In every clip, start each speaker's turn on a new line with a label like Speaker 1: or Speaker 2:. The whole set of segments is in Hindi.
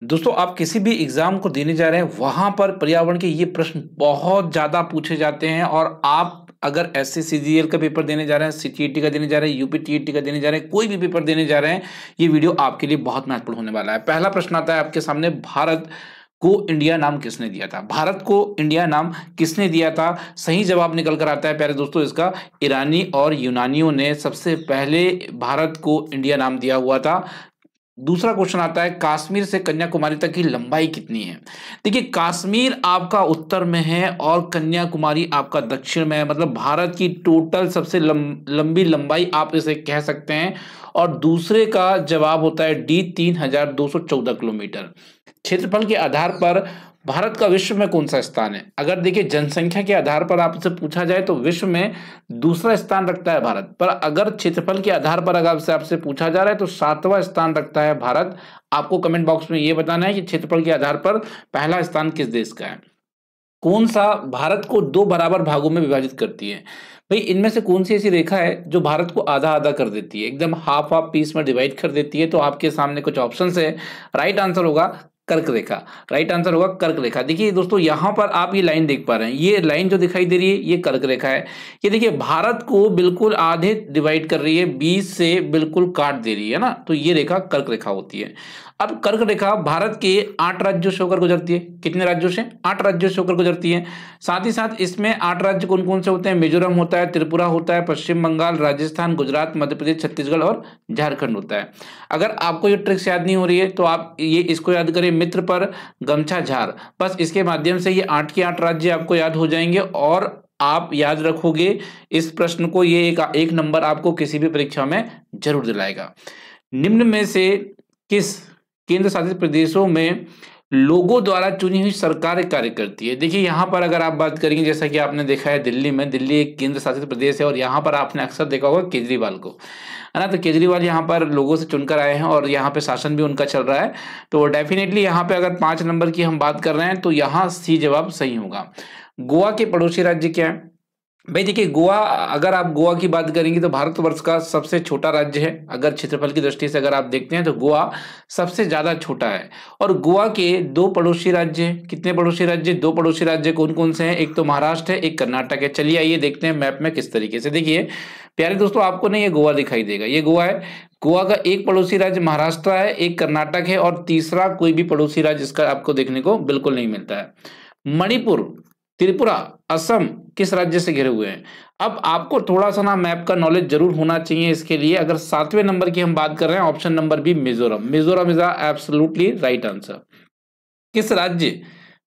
Speaker 1: दोस्तों आप किसी भी एग्जाम को देने जा रहे हैं वहां पर पर्यावरण के ये प्रश्न बहुत ज्यादा पूछे जाते हैं। और आप अगर एसएससी सीजीएल का पेपर देने जा रहे हैं, सीटीईटी का देने जा रहे हैं, यूपी टीईटी का देने जा रहे हैं, कोई भी पेपर देने जा रहे हैं, ये वीडियो आपके लिए बहुत महत्वपूर्ण होने वाला है। पहला प्रश्न आता है आपके सामने, भारत को इंडिया नाम किसने दिया था? भारत को इंडिया नाम किसने दिया था? सही जवाब निकल कर आता है प्यारे दोस्तों इसका, ईरानी और यूनानियों ने सबसे पहले भारत को इंडिया नाम दिया हुआ था। दूसरा क्वेश्चन आता है, कश्मीर से कन्याकुमारी तक की लंबाई कितनी है? देखिए कश्मीर आपका उत्तर में है और कन्याकुमारी आपका दक्षिण में है, मतलब भारत की टोटल सबसे लंबी लंबाई आप इसे कह सकते हैं। और दूसरे का जवाब होता है डी, 3214 किलोमीटर। क्षेत्रफल के आधार पर भारत का विश्व में कौन सा स्थान है? अगर देखिए जनसंख्या के आधार पर आपसे पूछा जाए तो विश्व में दूसरा स्थान रखता है भारत, पर अगर क्षेत्रफल के आधार पर अगर आपसे पूछा जा रहा है तो 7वां स्थान रखता है भारत। आपको कमेंट बॉक्स में यह बताना है कि क्षेत्रफल के आधार पर पहला स्थान किस देश का है। कौन सा भारत को 2 बराबर भागों में विभाजित करती है? भाई इनमें से कौन सी ऐसी रेखा है जो भारत को आधा आधा कर देती है, एकदम हाफ हाफ पीस में डिवाइड कर देती है? तो आपके सामने कुछ ऑप्शंस है। राइट आंसर होगा कर्क रेखा। राइट आंसर होगा कर्क रेखा। देखिए दोस्तों यहां पर आप ये लाइन देख पा रहे हैं, ये लाइन जो दिखाई दे रही है ये कर्क रेखा है। ये देखिए भारत को बिल्कुल आधे डिवाइड कर रही है, 20 से बिल्कुल काट दे रही है ना, तो ये रेखा कर्क रेखा होती है। अब कर्क रेखा भारत के 8 राज्यों से होकर गुजरती है। कितने राज्यों से? 8 राज्यों से होकर गुजरती है। साथ ही साथ इसमें 8 राज्य कौन कौन से होते हैं? मिजोरम होता है, त्रिपुरा होता है, पश्चिम बंगाल, राजस्थान, गुजरात, मध्य प्रदेश, छत्तीसगढ़ और झारखंड होता है। अगर आपको ये ट्रिक्स याद नहीं हो रही है तो आप ये इसको याद करें, मित्र पर गमछा झार, बस इसके माध्यम से ये 8 के 8 राज्य आपको याद हो जाएंगे और आप याद रखोगे इस प्रश्न को। ये एक नंबर आपको किसी भी परीक्षा में जरूर दिलाएगा। निम्न में से किस केंद्र शासित प्रदेशों में लोगों द्वारा चुनी हुई सरकार कार्य करती है? देखिए यहाँ पर अगर आप बात करेंगे, जैसा कि आपने देखा है दिल्ली में, दिल्ली एक केंद्र शासित प्रदेश है और यहाँ पर आपने अक्सर देखा होगा केजरीवाल को, है ना। तो केजरीवाल यहाँ पर लोगों से चुनकर आए हैं और यहाँ पे शासन भी उनका चल रहा है। तो डेफिनेटली यहाँ पे अगर 5 नंबर की हम बात कर रहे हैं तो यहाँ सी जवाब सही होगा। गोवा के पड़ोसी राज्य क्या है? भाई देखिए गोवा, अगर आप गोवा की बात करेंगे तो भारतवर्ष का सबसे छोटा राज्य है। अगर क्षेत्रफल की दृष्टि से अगर आप देखते हैं तो गोवा सबसे ज्यादा छोटा है। और गोवा के 2 पड़ोसी राज्य हैं। कितने पड़ोसी राज्य? 2 पड़ोसी राज्य कौन कौन से हैं? एक तो महाराष्ट्र है, एक कर्नाटक है। चलिए आइए देखते हैं मैप में किस तरीके से। देखिए प्यारे दोस्तों आपको ना ये गोवा दिखाई देगा, ये गोवा है। गोवा का एक पड़ोसी राज्य महाराष्ट्र है, एक कर्नाटक है और तीसरा कोई भी पड़ोसी राज्य इसका आपको देखने को बिल्कुल नहीं मिलता है। मणिपुर, त्रिपुरा, असम किस राज्य से घिरे हुए हैं? अब आपको थोड़ा सा ना मैप का नॉलेज जरूर होना चाहिए इसके लिए। अगर 7वें नंबर की हम बात कर रहे हैं, option number B Mizoram. Mizoram is absolutely right answer. किस राज्य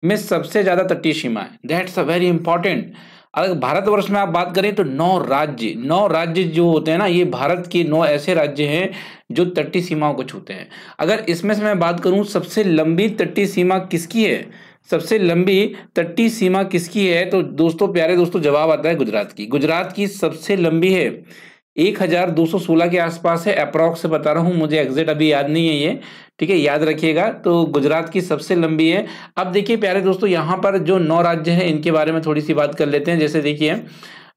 Speaker 1: में सबसे ज्यादा तटीय सीमा है? That's a very important. अगर भारतवर्ष में आप बात करें तो 9 राज्य जो होते हैं ना, ये भारत के 9 ऐसे राज्य हैं जो तटीय सीमाओं को छूते हैं। अगर इसमें से मैं बात करूं सबसे लंबी तटीय सीमा किसकी है, सबसे लंबी तटीय सीमा किसकी है, तो दोस्तों प्यारे दोस्तों जवाब आता है गुजरात की। गुजरात की सबसे लंबी है, 1216 के आसपास है, अप्रॉक्स से बता रहा हूं, मुझे एग्जैक्ट अभी याद नहीं है ये, ठीक है, याद रखिएगा। तो गुजरात की सबसे लंबी है। अब देखिए प्यारे दोस्तों यहाँ पर जो 9 राज्य हैं इनके बारे में थोड़ी सी बात कर लेते हैं। जैसे देखिए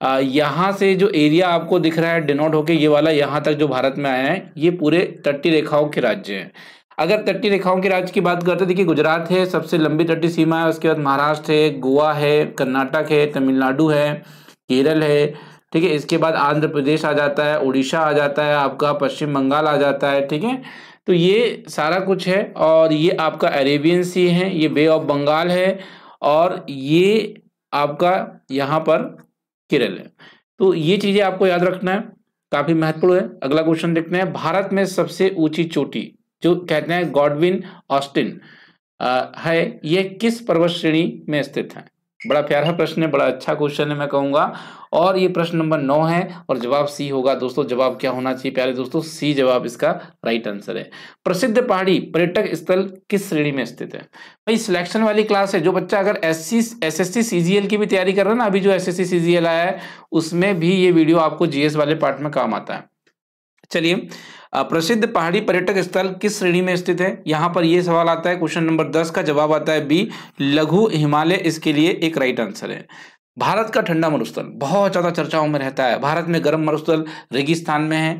Speaker 1: यहाँ से जो एरिया आपको दिख रहा है डिनोट होके, ये वाला यहाँ तक जो भारत में आया है, ये पूरे तटीय रेखाओं के राज्य हैं। अगर तटीय रेखाओं के राज्य की बात करते हैं, देखिए गुजरात है, सबसे लंबी तटीय सीमा है। उसके बाद महाराष्ट्र है, गोवा है, कर्नाटक है, तमिलनाडु है, केरल है, ठीक है। इसके बाद आंध्र प्रदेश आ जाता है, उड़ीसा आ जाता है, आपका पश्चिम बंगाल आ जाता है, ठीक है। तो ये सारा कुछ है और ये आपका अरेबियन सी है, ये बे ऑफ बंगाल है और ये आपका यहाँ पर केरल है। तो ये चीजें आपको याद रखना है, काफी महत्वपूर्ण है। अगला क्वेश्चन देखते हैं, भारत में सबसे ऊंची चोटी जो कहते हैं गॉडविन ऑस्टिन है, यह किस पर्वत श्रेणी में स्थित है? बड़ा प्यारा प्रश्न है, बड़ा अच्छा क्वेश्चन है मैं कहूंगा। और ये प्रश्न नंबर 9 है और जवाब सी होगा। दोस्तों जवाब क्या होना चाहिए प्यारे दोस्तों? सी जवाब इसका राइट आंसर है। प्रसिद्ध पहाड़ी पर्यटक स्थल किस श्रेणी में स्थित है? भाई सिलेक्शन वाली क्लास है, जो बच्चा अगर एसएससी सीजीएल की भी तैयारी कर रहा है ना, अभी जो एसएससी सीजीएल आया है उसमें भी ये वीडियो आपको जीएस वाले पार्ट में काम आता है। चलिए प्रसिद्ध पहाड़ी पर्यटक स्थल किस श्रेणी में स्थित है? यहां पर यह सवाल आता है। क्वेश्चन नंबर 10 का जवाब आता है बी, लघु हिमालय इसके लिए एक राइट आंसर है। भारत का ठंडा मरुस्थल बहुत ज़्यादा चर्चाओं में रहता है। भारत में गर्म मरुस्थल रेगिस्तान में है,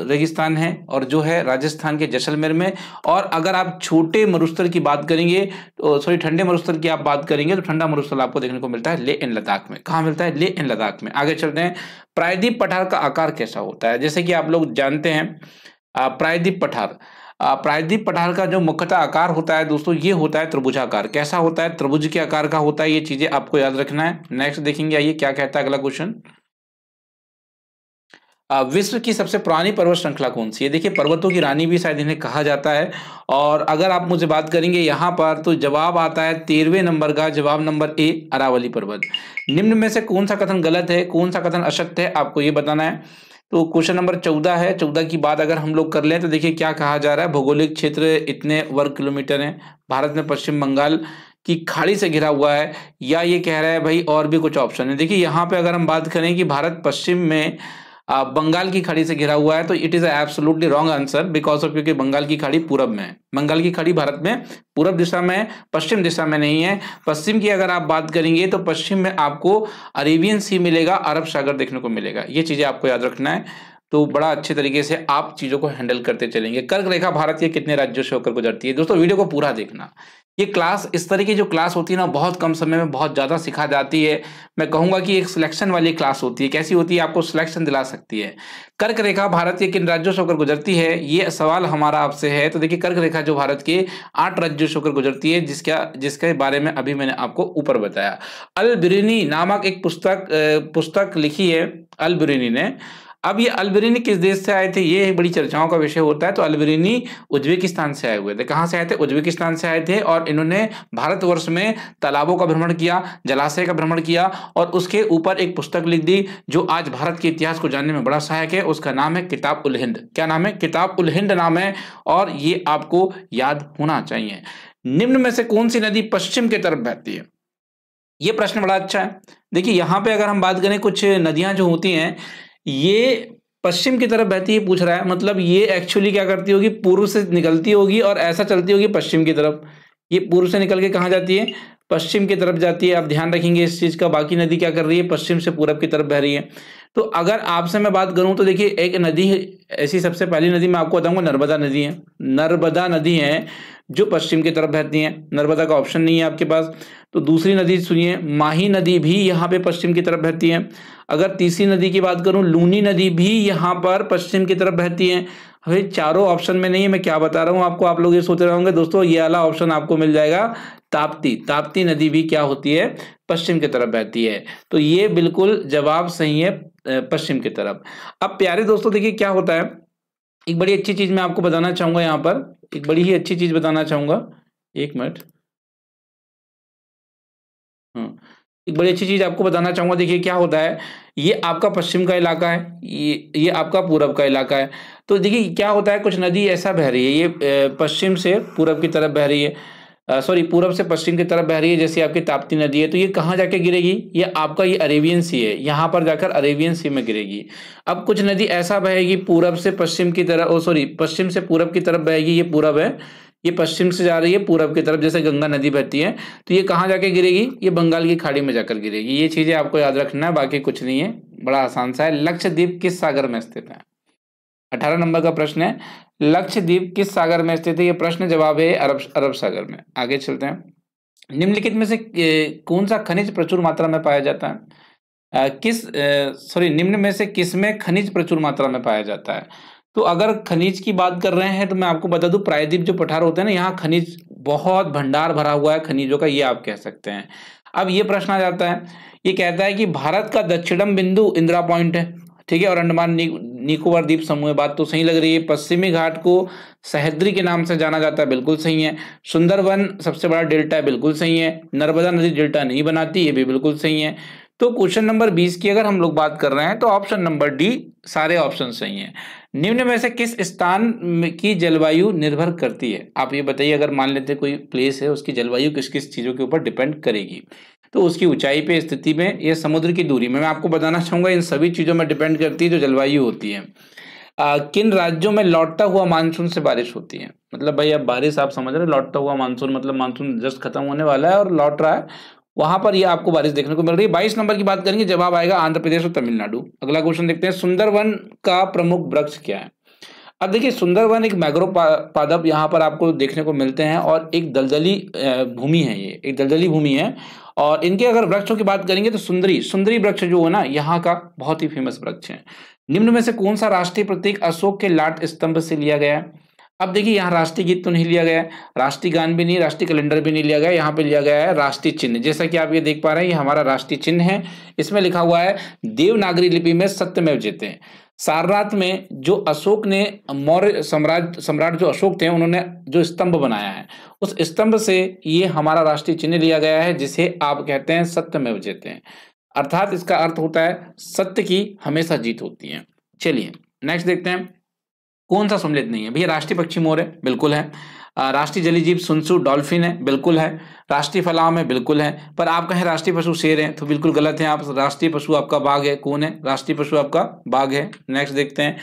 Speaker 1: रेगिस्तान है, और जो है राजस्थान के जैसलमेर में। और अगर आप छोटे मरुस्थल की बात करेंगे, तो सॉरी ठंडे मरुस्थल की आप बात करेंगे, तो ठंडा मरुस्थल आपको देखने को मिलता है लेह एंड लद्दाख में। कहाँ मिलता है? लेह एंड लद्दाख में। आगे चलते हैं। प्रायद्वीप पठार का आकार कैसा होता है? जैसे कि आप लोग जानते हैं प्रायद्वीप पठार, प्रायद्वीप पठार का जो मुख्यतः आकार होता है दोस्तों, ये होता है त्रिभुजाकार। कैसा होता है? त्रिभुज के आकार का होता है। ये चीजें आपको याद रखना है। नेक्स्ट देखेंगे, आइए क्या कहता है अगला क्वेश्चन। विश्व की सबसे पुरानी पर्वत श्रृंखला कौन सी है? देखिए, पर्वतों की रानी भी शायद इन्हें कहा जाता है। और अगर आप मुझे बात करेंगे यहाँ पर, तो जवाब आता है 13वें नंबर का, जवाब नंबर ए, अरावली पर्वत। निम्न में से कौन सा कथन गलत है, कौन सा कथन असत्य है, आपको ये बताना है। तो क्वेश्चन नंबर 14 है। 14 की बात अगर हम लोग कर लें तो देखिए क्या कहा जा रहा है। भौगोलिक क्षेत्र इतने वर्ग किलोमीटर है, भारत में पश्चिम बंगाल की खाड़ी से घिरा हुआ है, या ये कह रहा है भाई और भी कुछ ऑप्शन है। देखिए यहाँ पे अगर हम बात करें कि भारत पश्चिम में बंगाल की खाड़ी से घिरा हुआ है, तो it is absolutely wrong answer, because of क्योंकि बंगाल की खाड़ी पूरब में है। बंगाल की खाड़ी भारत में पूरब दिशा में है, पश्चिम दिशा में नहीं है। पश्चिम की अगर आप बात करेंगे तो पश्चिम में आपको अरेबियन सी मिलेगा, अरब सागर देखने को मिलेगा। ये चीजें आपको याद रखना है। तो बड़ा अच्छे तरीके से आप चीजों को हैंडल करते चलेंगे। कर्क रेखा भारत के कितने राज्यों से होकर गुजरती है? दोस्तों वीडियो को पूरा देखना। ये क्लास, इस तरह की जो क्लास होती है ना, बहुत कम समय में बहुत ज्यादा सिखा जाती है। मैं कहूंगा कि एक सिलेक्शन वाली क्लास होती है। कैसी होती है? आपको सिलेक्शन दिला सकती है। कर्क रेखा भारत के किन राज्यों से होकर गुजरती है, ये सवाल हमारा आपसे है। तो देखिए, कर्क रेखा जो भारत के 8 राज्यों से होकर गुजरती है, जिसके बारे में अभी मैंने आपको ऊपर बताया। अल बिरूनी नामक एक पुस्तक लिखी है अल बिरूनी ने। अब ये अल बिरूनी किस देश से आए थे, ये बड़ी चर्चाओं का विषय होता है। तो अल बिरूनी उज्बेकिस्तान से आए हुए थे। कहाँ से आए थे? उज्बेकिस्तान से आए थे। और इन्होंने भारतवर्ष में तालाबों का भ्रमण किया, जलाशय का भ्रमण किया, और उसके ऊपर एक पुस्तक लिख दी जो आज भारत के इतिहास को जानने में बड़ा सहायक है। उसका नाम है किताब उल हिंद। क्या नाम है? किताब उल हिंद नाम है, और ये आपको याद होना चाहिए। निम्न में से कौन सी नदी पश्चिम की तरफ बहती है? ये प्रश्न बड़ा अच्छा है। देखिए यहाँ पे अगर हम बात करें, कुछ नदियां जो होती हैं ये पश्चिम की तरफ बहती है, पूछ रहा है। मतलब ये एक्चुअली क्या करती होगी, पूर्व से निकलती होगी और ऐसा चलती होगी पश्चिम की तरफ। ये पूर्व से निकल के कहाँ जाती है? पश्चिम की तरफ जाती है। आप ध्यान रखेंगे इस चीज का। बाकी नदी क्या कर रही है? पश्चिम से पूरब की तरफ बह रही है। तो अगर आपसे मैं बात करूं तो देखिए, एक नदी ऐसी सबसे पहली नदी मैं आपको बताऊंगा, नर्मदा नदी है। नर्मदा नदी है जो पश्चिम की तरफ बहती है। नर्मदा का ऑप्शन नहीं है आपके पास। तो दूसरी नदी सुनिए, माही नदी भी यहाँ पे पश्चिम की तरफ बहती है। अगर तीसरी नदी की बात करूं, लूनी नदी भी यहाँ पर पश्चिम की तरफ बहती है। भाई चारों ऑप्शन में नहीं है, मैं क्या बता रहा हूँ आपको। आप लोग ये सोच रहे होंगे दोस्तों, ये वाला ऑप्शन आपको मिल जाएगा, ताप्ती। ताप्ती नदी भी क्या होती है? पश्चिम की तरफ बहती है। तो ये बिल्कुल जवाब सही है, पश्चिम की तरफ। अब प्यारे दोस्तों देखिए क्या होता है, एक बड़ी अच्छी चीज मैं आपको बताना चाहूंगा। यहाँ पर एक बड़ी ही अच्छी चीज बताना चाहूंगा। एक मिनट। एक बड़ी अच्छी चीज आपको बताना चाहूंगा। देखिए क्या होता है, ये आपका पश्चिम का इलाका है, ये आपका पूरब का इलाका है। तो देखिए क्या होता है, कुछ नदी ऐसा बह रही है, ये पश्चिम से पूरब की तरफ बह रही है, सॉरी पूरब से पश्चिम की तरफ बह रही है। जैसे आपकी ताप्ती नदी है, तो ये कहाँ जाके गिरेगी? ये आपका ये अरेबियन सी है, यहाँ पर जाकर अरेबियन सी में गिरेगी। अब कुछ नदी ऐसा बहेगी पूरब से पश्चिम की तरफ, ओ सॉरी पश्चिम से पूरब की तरफ बहेगी। ये पूरब है, ये पश्चिम से जा रही है पूरब की तरफ, जैसे गंगा नदी बहती है। तो ये कहाँ जाके गिरेगी? ये बंगाल की खाड़ी में जाकर गिरेगी। ये चीजें आपको याद रखना है, बाकी कुछ नहीं है, बड़ा आसान सा है। लक्षद्वीप किस सागर में स्थित है? 18 नंबर का प्रश्न है, लक्षद्वीप किस सागर में स्थित है? ये प्रश्न जवाब है अरब सागर में। आगे चलते हैं। निम्नलिखित में से कौन सा खनिज प्रचुर मात्रा में पाया जाता है? निम्न में से किस में खनिज प्रचुर मात्रा में पाया जाता है? तो अगर खनिज की बात कर रहे हैं तो मैं आपको बता दूं, प्रायद्वीप जो पठार होते हैं ना, यहाँ खनिज बहुत भंडार भरा हुआ है खनिजों का, ये आप कह सकते हैं। अब ये प्रश्न आ जाता है, ये कहता है कि भारत का दक्षिणम बिंदु इंदिरा पॉइंट है, ठीक है, और अंडमान निकोबार द्वीप समूह है। बात तो सही लग रही है। पश्चिमी घाट को सह्याद्री के नाम से जाना जाता है, बिल्कुल सही है। सुंदरवन सबसे बड़ा डेल्टा है, बिल्कुल सही है। नर्मदा नदी डेल्टा नहीं बनाती, ये भी बिल्कुल सही है। तो क्वेश्चन नंबर 20 की अगर हम लोग बात कर रहे हैं तो ऑप्शन नंबर डी, सारे ऑप्शन सही हैं। निम्न में से किस स्थान की जलवायु निर्भर करती है? आप ये बताइए, अगर मान लेते कोई प्लेस है, उसकी जलवायु किस किस चीजों के ऊपर डिपेंड करेगी? तो उसकी ऊंचाई पे, स्थिति में, या समुद्र की दूरी में। मैं आपको बताना चाहूंगा इन सभी चीजों में डिपेंड करती है जो जलवायु होती है। किन राज्यों में लौटता हुआ मानसून से बारिश होती है? मतलब भाई अब बारिश आप समझ रहे हैं, लौटता हुआ मानसून मतलब मानसून जस्ट खत्म होने वाला है और लौट रहा है, वहां पर ये आपको बारिश देखने को मिल रही है। 22 नंबर की बात करेंगे, जवाब आएगा आंध्र प्रदेश और तमिलनाडु। अगला क्वेश्चन देखते हैं, सुंदरवन का प्रमुख वृक्ष क्या है। अब देखिए सुंदरवन एक मैग्रोव पादप यहाँ पर आपको देखने को मिलते हैं और एक दलदली भूमि है, ये एक दलदली भूमि है। और इनके अगर वृक्षों की बात करेंगे तो सुंदरी वृक्ष जो है ना यहाँ का बहुत ही फेमस वृक्ष है। निम्न में से कौन सा राष्ट्रीय प्रतीक अशोक के लाट स्तंभ से लिया गया है। अब देखिए यहाँ राष्ट्रीय गीत तो नहीं लिया गया है, राष्ट्रीय गान भी नहीं, राष्ट्रीय कैलेंडर भी नहीं लिया गया, यहाँ पे लिया गया है राष्ट्रीय चिन्ह। जैसा कि आप ये देख पा रहे हैं, ये हमारा राष्ट्रीय चिन्ह है। इसमें लिखा हुआ है देवनागरी लिपि में सत्यमेव जयते। सारनाथ में जो अशोक ने मौर्य सम्राट जो अशोक थे, उन्होंने जो स्तंभ बनाया है, उस स्तंभ से ये हमारा राष्ट्रीय चिन्ह लिया गया है, जिसे आप कहते हैं सत्यमेव जयते। अर्थात इसका अर्थ होता है सत्य की हमेशा जीत होती है। चलिए नेक्स्ट देखते हैं, कौन सा सम्मिलित नहीं है भैया। राष्ट्रीय पक्षी मोर है, बिल्कुल है। राष्ट्रीय जलीय जीव सुनसु डॉल्फिन है, बिल्कुल है। राष्ट्रीय फलाम है, बिल्कुल है। पर आप कहें राष्ट्रीय पशु शेर है तो बिल्कुल गलत है। आप राष्ट्रीय पशु आपका बाघ है। कौन है राष्ट्रीय पशु आपका? बाघ है। नेक्स्ट देखते हैं,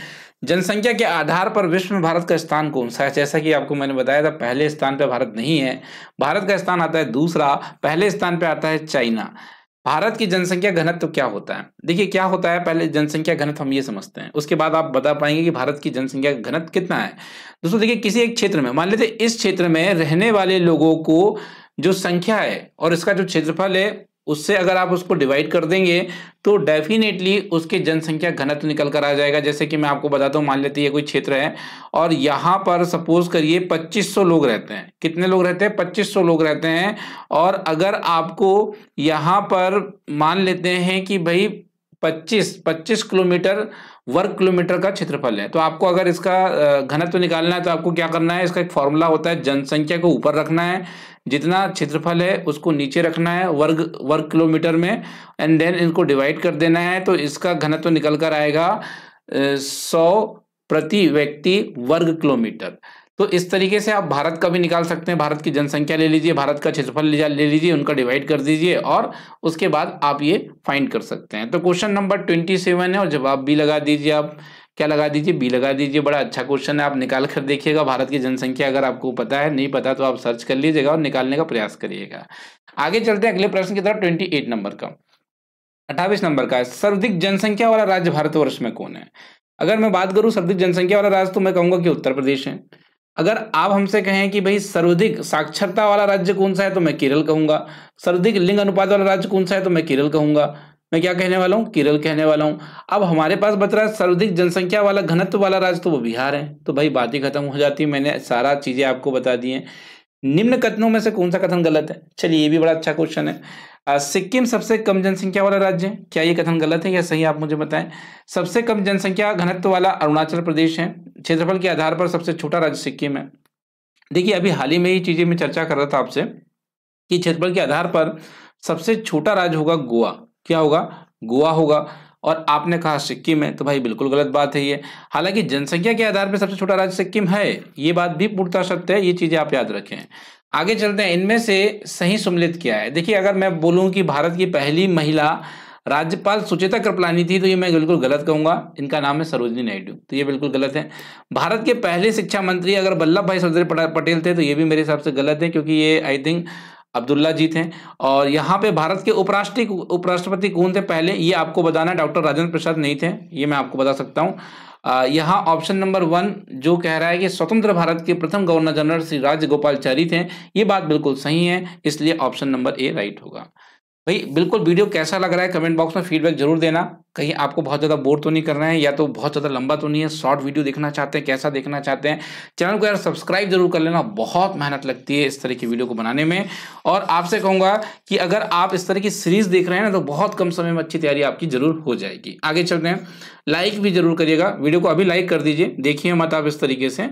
Speaker 1: जनसंख्या के आधार पर विश्व में भारत का स्थान कौन सा है। जैसा कि आपको मैंने बताया था, पहले स्थान पर भारत नहीं है, भारत का स्थान आता है दूसरा, पहले स्थान पर आता है चाइना। भारत की जनसंख्या घनत्व क्या होता है? देखिए क्या होता है, पहले जनसंख्या घनत्व हम ये समझते हैं, उसके बाद आप बता पाएंगे कि भारत की जनसंख्या घनत्व कितना है। दोस्तों देखिए, किसी एक क्षेत्र में मान लेते इस क्षेत्र में रहने वाले लोगों को जो संख्या है और इसका जो क्षेत्रफल है, उससे अगर आप उसको डिवाइड कर देंगे तो डेफिनेटली उसके जनसंख्या घनत्व निकल कर आ जाएगा। जैसे कि मैं आपको बताता हूँ, मान लेते हैं ये कोई क्षेत्र है और यहाँ पर सपोज करिए 2500 लोग रहते हैं। कितने लोग रहते हैं? 2500 लोग रहते हैं। और अगर आपको यहाँ पर मान लेते हैं कि भाई 25 किलोमीटर वर्ग किलोमीटर का क्षेत्रफल है, तो आपको अगर इसका घनत्व निकालना है तो आपको क्या करना है, इसका एक फॉर्मूला होता है, जनसंख्या को ऊपर रखना है, जितना क्षेत्रफल है उसको नीचे रखना है वर्ग किलोमीटर में, एंड देन इनको डिवाइड कर देना है, तो इसका घनत्व निकल कर आएगा 100 प्रति व्यक्ति वर्ग किलोमीटर। तो इस तरीके से आप भारत का भी निकाल सकते हैं। भारत की जनसंख्या ले लीजिए, भारत का क्षेत्रफल ले लीजिए, उनका डिवाइड कर दीजिए और उसके बाद आप ये फाइंड कर सकते हैं। तो क्वेश्चन नंबर 27 है और जवाब बी लगा दीजिए। आप क्या लगा दीजिए? बी लगा दीजिए। बड़ा अच्छा क्वेश्चन है, आप निकाल कर देखिएगा। भारत की जनसंख्या अगर आपको पता है, नहीं पता तो आप सर्च कर लीजिएगा और निकालने का प्रयास करिएगा। आगे चलते हैं अगले प्रश्न की तरफ। 28 नंबर का 28 नंबर का है, सर्वाधिक जनसंख्या वाला राज्य भारतवर्ष में कौन है? अगर मैं बात करूं सर्वाधिक जनसंख्या वाला राज्य, तो मैं कहूंगा कि उत्तर प्रदेश है। अगर आप हमसे कहें कि भाई सर्वाधिक साक्षरता वाला राज्य कौन सा है, तो मैं केरल कहूंगा। सर्वाधिक लिंग अनुपात वाला राज्य कौन सा है, तो मैं केरल कहूंगा। मैं क्या कहने वाला हूं? केरल कहने वाला हूं। अब हमारे पास बच रहा है सर्वाधिक जनसंख्या वाला घनत्व वाला राज्य, तो वो बिहार है। तो भाई बात ही खत्म हो जाती है, मैंने सारा चीजें आपको बता दी हैं। निम्न कथनों में से कौन सा कथन गलत है? चलिए ये भी बड़ा अच्छा क्वेश्चन है। सिक्किम सबसे कम जनसंख्या वाला राज्य है, क्या ये कथन गलत है या सही, आप मुझे बताएं। सबसे कम जनसंख्या घनत्व वाला अरुणाचल प्रदेश है। क्षेत्रफल के आधार पर सबसे छोटा राज्य सिक्किम है। देखिए अभी हाल ही में ही चीजें मैं चर्चा कर रहा था आपसे कि क्षेत्रफल के आधार पर सबसे छोटा राज्य होगा गोवा। क्या होगा? गोवा होगा। और आपने कहा सिक्किम है, तो भाई बिल्कुल गलत बात है ये। हालांकि जनसंख्या के आधार पर सबसे छोटा राज्य सिक्किम है, ये बात भी पूर्णतः सत्य है, ये चीजें आप याद रखें। आगे चलते हैं, इनमें से सही सम्मिलित क्या है? देखिए अगर मैं बोलूं कि भारत की पहली महिला राज्यपाल सुचेता कृपलानी थी, तो ये मैं बिल्कुल गलत कहूंगा। इनका नाम है सरोजिनी नायडू, तो ये बिल्कुल गलत है। भारत के पहले शिक्षा मंत्री अगर वल्लभ भाई सरदार पटेल थे, तो ये भी मेरे हिसाब से गलत है, क्योंकि ये आई थिंक अब्दुल्ला जी थे। और यहाँ पे भारत के उपराष्ट्रपति कौन थे पहले, ये आपको बताना, डॉक्टर राजेंद्र प्रसाद नहीं थे, ये मैं आपको बता सकता हूँ। यहाँ ऑप्शन नंबर 1 जो कह रहा है कि स्वतंत्र भारत के प्रथम गवर्नर जनरल श्री राजगोपालाचारी थे, ये बात बिल्कुल सही है, इसलिए ऑप्शन नंबर ए राइट होगा। भाई बिल्कुल वीडियो कैसा लग रहा है कमेंट बॉक्स में फीडबैक जरूर देना। कहीं आपको बहुत ज़्यादा बोर तो नहीं करना है, या तो बहुत ज़्यादा लंबा तो नहीं है, शॉर्ट वीडियो देखना चाहते हैं, कैसा देखना चाहते हैं। चैनल को यार सब्सक्राइब जरूर कर लेना, बहुत मेहनत लगती है इस तरह की वीडियो को बनाने में। और आपसे कहूँगा कि अगर आप इस तरह की सीरीज देख रहे हैं ना, तो बहुत कम समय में अच्छी तैयारी आपकी जरूर हो जाएगी। आगे चलते हैं, लाइक भी जरूर करिएगा, वीडियो को अभी लाइक कर दीजिए, देखिए मत आप इस तरीके से।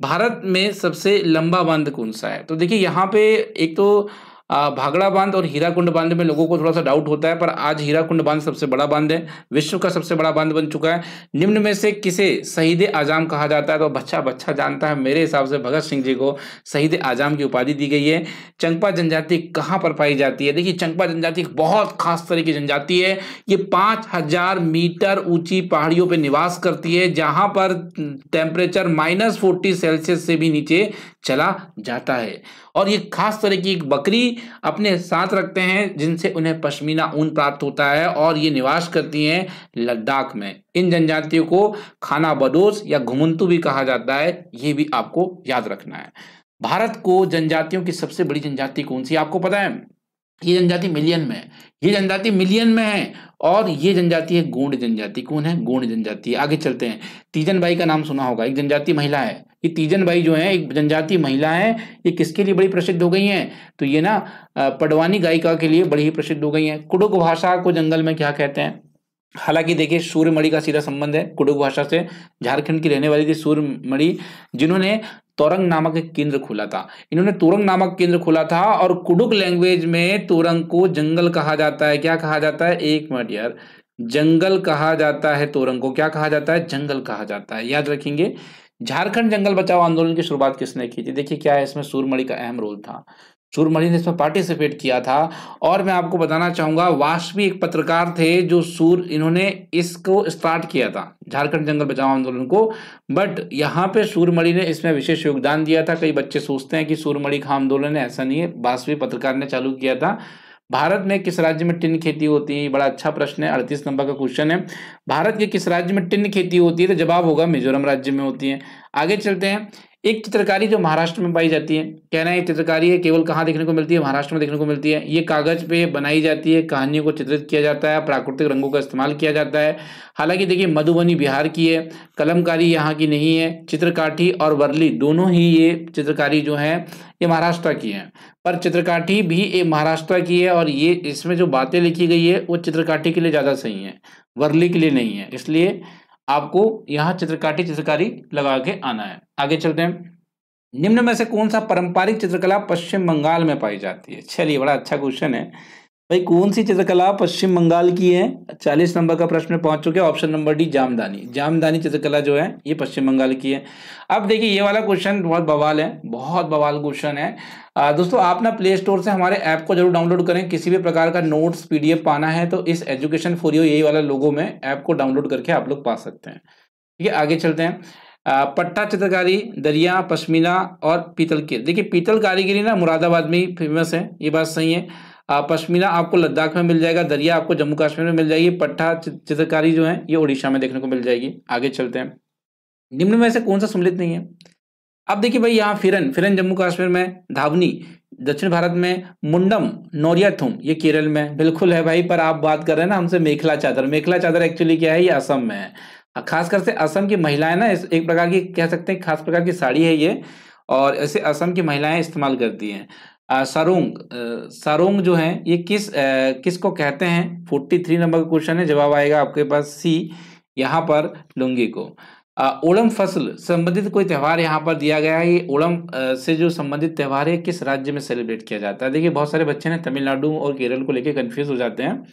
Speaker 1: भारत में सबसे लंबा बांध कौन सा है? तो देखिए यहाँ पे एक तो भाखड़ा बांध और हीराकुंड बांध में लोगों को थोड़ा सा डाउट होता है, पर आज हीराकुंड बांध सबसे बड़ा बांध है, विश्व का सबसे बड़ा बांध बन चुका है। निम्न में से किसे शहीद आजम कहा जाता है? तो बच्चा जानता है, मेरे हिसाब से भगत सिंह जी को शहीद आजम की उपाधि दी गई है। चंपा जनजाति कहाँ पर पाई जाती है? देखिए चंपा जनजाति एक बहुत खास तरह की जनजाति है, ये 5000 मीटर ऊंची पहाड़ियों पर निवास करती है, जहां पर टेम्परेचर -40 सेल्सियस से भी नीचे चला जाता है। और ये खास तरह की एक बकरी अपने साथ रखते हैं जिनसे उन्हें पश्मीना ऊन प्राप्त होता है और ये निवास करती हैं लद्दाख में। इन जनजातियों को खाना बदोश या घुमंतु भी कहा जाता है, ये भी आपको याद रखना है। भारत को जनजातियों की सबसे बड़ी जनजाति कौन सी आपको पता है? ये जनजाति मिलियन में है, ये जनजाति मिलियन में है और ये जनजाति है गोंड जनजाति। कौन है? गोंड जनजाति। आगे चलते हैं। तीजन बाई का नाम सुना होगा, एक जनजाति महिला है। ये तीजन बाई जो है एक जनजाति महिला है। ये किसके लिए बड़ी प्रसिद्ध हो गई हैं? तो ये ना पडवानी गायिका के लिए बड़ी ही प्रसिद्ध हो गई हैं। कुडुख भाषा को जंगल में क्या कहते हैं? हालांकि देखिए सूर्यमणि का सीधा संबंध है कुडुख भाषा से। झारखंड की रहने वाली थी सूर्यमणि, जिन्होंने तोरंग नामक एक केंद्र खोला था। इन्होंने तोरंग नामक केंद्र खोला था और कुडुख लैंग्वेज में तोरंग को जंगल कहा जाता है। क्या कहा जाता है? एक मिनट यार, जंगल कहा जाता है तोरंग को। क्या कहा जाता है? जंगल कहा जाता है, याद रखेंगे। झारखंड जंगल बचाओ आंदोलन की शुरुआत किसने की थी? देखिए क्या है इसमें, सूर्यमणि का अहम रोल था। सूर्यमणि ने इसमें पार्टिसिपेट किया था। और मैं आपको बताना चाहूंगा वासवी एक पत्रकार थे जो इन्होंने इसको स्टार्ट किया था, झारखंड जंगल बचाओ आंदोलन को। बट यहाँ पे सूर्यमणि ने इसमें विशेष योगदान दिया था। कई बच्चे सोचते हैं कि सूर्यमणि का आंदोलन है, ऐसा नहीं है, वासवी पत्रकार ने चालू किया था। भारत में किस राज्य में टिन खेती होती है? बड़ा अच्छा प्रश्न है, 38 नंबर का क्वेश्चन है। भारत के किस राज्य में टिन खेती होती है? तो जवाब होगा मिजोरम राज्य में होती है। आगे चलते हैं। एक चित्रकारी जो महाराष्ट्र में पाई जाती है, कहना है चित्रकारी है केवल कहाँ देखने को मिलती है? महाराष्ट्र में देखने को मिलती है। ये कागज पे बनाई जाती है, कहानियों को चित्रित किया जाता है, प्राकृतिक रंगों का इस्तेमाल किया जाता है। हालांकि देखिए मधुबनी बिहार की है, कलमकारी यहाँ की नहीं है। चित्रकाठी और वर्ली दोनों ही ये चित्रकारी जो है ये महाराष्ट्र की है, पर चित्रकाठी भी ये महाराष्ट्र की है और ये इसमें जो बातें लिखी गई है वो चित्रकाठी के लिए ज्यादा सही है, वर्ली के लिए नहीं है। इसलिए आपको यहाँ चित्रकारी लगा के आना है। आगे चलते हैं। निम्न में से कौन सा पारंपरिक चित्रकला पश्चिम बंगाल में पाई जाती है? चलिए बड़ा अच्छा क्वेश्चन है भाई, कौन सी चित्रकला पश्चिम बंगाल की है? 40 नंबर का प्रश्न में पहुंच चुके हैं। Option number D jamdani. Jamdani चित्रकला जो है ये पश्चिम बंगाल की है। अब देखिए ये वाला क्वेश्चन बहुत बवाल है, बहुत बवाल क्वेश्चन है। दोस्तों आप ना प्ले स्टोर से हमारे ऐप को जरूर डाउनलोड करें। किसी भी प्रकार का नोट्स पीडीएफ पाना है तो इस एजुकेशन फॉर यू यही वाला लोगो में ऐप को डाउनलोड करके आप लोग पा सकते हैं। ठीक है, आगे चलते हैं। पट्टा चित्रकारी, दरिया, पश्मीना और पीतल की। देखिए पीतल कारीगरी ना मुरादाबाद में ही फेमस है, ये बात सही है। पश्मीना आपको लद्दाख में मिल जाएगा, दरिया आपको जम्मू कश्मीर में मिल जाएगी, पट्टा चित्रकारी जो है ये उड़ीसा में देखने को मिल जाएगी। आगे चलते हैं। निम्न में से कौन सा सम्मिलित नहीं है? अब देखिए भाई यहाँ फिरन जम्मू कश्मीर में, धावनी दक्षिण भारत में, मुंडम नौरियाथुम ये केरल में बिल्कुल है भाई। पर आप बात कर रहे हैं ना हमसे मेखला चादर। मेखला चादर एक्चुअली क्या है? ये असम में है। खासकर से असम की महिलाएं ना एक प्रकार की कह सकते हैं खास प्रकार की साड़ी है ये, और ऐसे असम की महिलाएं इस्तेमाल करती हैं। सारोंग जो है ये किसको कहते हैं? 43 नंबर का क्वेश्चन है, जवाब आएगा आपके पास सी, यहाँ पर लुंगी को। ओणम फसल संबंधित कोई त्यौहार यहाँ पर दिया गया है। ये ओणम से जो संबंधित त्यौहार है किस राज्य में सेलिब्रेट किया जाता है? देखिए बहुत सारे बच्चे ना तमिलनाडु और केरल को लेकर कंफ्यूज हो जाते हैं,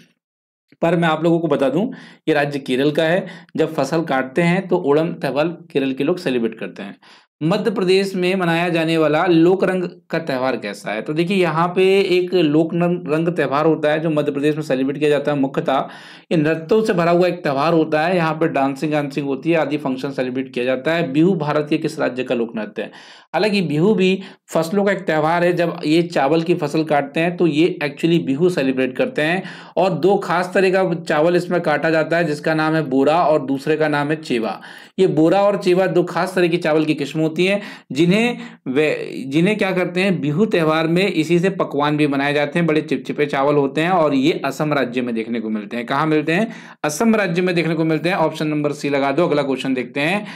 Speaker 1: पर मैं आप लोगों को बता दूं ये राज्य केरल का है। जब फसल काटते हैं तो ओणम त्यौहार केरल के लोग सेलिब्रेट करते हैं। मध्य प्रदेश में मनाया जाने वाला लोक रंग का त्यौहार कैसा है? तो देखिए यहाँ पे एक लोक रंग त्यौहार होता है जो मध्य प्रदेश में सेलिब्रेट किया जाता है। मुख्यतः ये नृत्यों से भरा हुआ एक त्यौहार होता है। यहाँ पे डांसिंग होती है, आदि फंक्शन सेलिब्रेट किया जाता है। बिहू भारत के किस राज्य का लोक नृत्य है? हालांकि बिहू भी फसलों का एक त्यौहार है। जब ये चावल की फसल काटते हैं तो ये एक्चुअली बिहू सेलिब्रेट करते हैं। और दो खास तरह का चावल इसमें काटा जाता है जिसका नाम है बोरा और दूसरे का नाम है चेवा। ये बोरा और चेवा दो खास तरह की चावल की किस्म होती हैं जिन्हें क्या करते हैं बिहू त्यौहार में इसी से पकवान भी बनाए जाते हैं। बड़े चिपचिपे चावल होते हैं और ये असम राज्य में देखने को मिलते हैं। कहाँ मिलते हैं? असम राज्य में देखने को मिलते हैं। ऑप्शन नंबर सी लगा दो। अगला क्वेश्चन देखते हैं।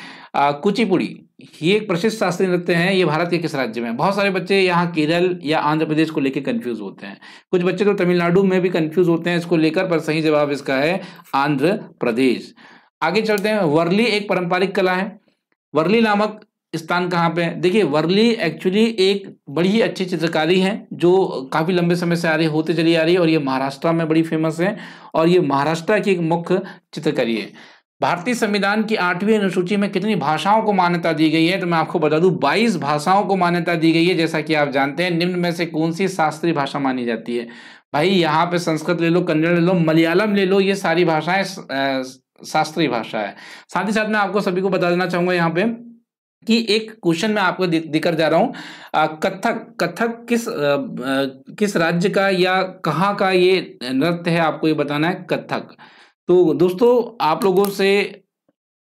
Speaker 1: कुचिपुड़ी ये एक प्रसिद्ध शास्त्रीय नृत्य है, ये भारत के किस राज्य में? बहुत सारे बच्चे यहाँ केरल या आंध्र प्रदेश को लेकर कंफ्यूज होते हैं, कुछ बच्चे तो तमिलनाडु में भी कंफ्यूज होते हैं इसको लेकर, पर सही जवाब इसका है आंध्र प्रदेश। आगे चलते हैं। वर्ली एक पारंपरिक कला है। वर्ली नामक स्थान कहाँ पे है? देखिए वर्ली एक्चुअली एक बड़ी ही अच्छी चित्रकारी है जो काफी लंबे समय से होते चली आ रही है और ये महाराष्ट्र में बड़ी फेमस है और ये महाराष्ट्र की एक मुख्य चित्रकारी है। भारतीय संविधान की 8वीं अनुसूची में कितनी भाषाओं को मान्यता दी गई है? तो मैं आपको बता दूं 22 भाषाओं को मान्यता दी गई है। जैसा कि आप जानते हैं निम्न में से कौन सी शास्त्रीय भाषा मानी जाती है? भाई यहाँ पे संस्कृत ले लो, कन्नड़ ले लो, मलयालम ले लो, ये सारी भाषाएं शास्त्रीय भाषा है। साथ ही साथ मैं आपको सभी को बता देना चाहूंगा यहाँ पे कि एक क्वेश्चन मैं आपको दिकर जा रहा हूँ। कथक किस राज्य का या कहाँ का ये नृत्य है, आपको ये बताना है, कथक। तो दोस्तों आप लोगों से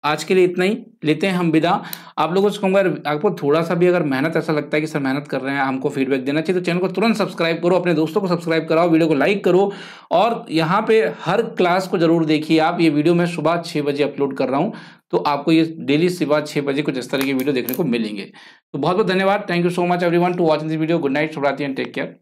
Speaker 1: आज के लिए इतना ही, लेते हैं हम विदा। आप लोगों से कहूँगा, आपको थोड़ा सा भी अगर मेहनत ऐसा लगता है कि सर मेहनत कर रहे हैं, हमको फीडबैक देना चाहिए, तो चैनल को तुरंत सब्सक्राइब करो, अपने दोस्तों को सब्सक्राइब कराओ, वीडियो को लाइक करो। और यहाँ पे हर क्लास को जरूर देखिए आप। ये वीडियो मैं सुबह 6 बजे अपलोड कर रहा हूँ, तो आपको ये डेली सुबह 6 बजे कुछ इस तरह की वीडियो देखने को मिलेंगे। तो बहुत बहुत धन्यवाद। Thank you so much everyone to watching this video. Good night, शुभ रात्रि एंड टेक केयर।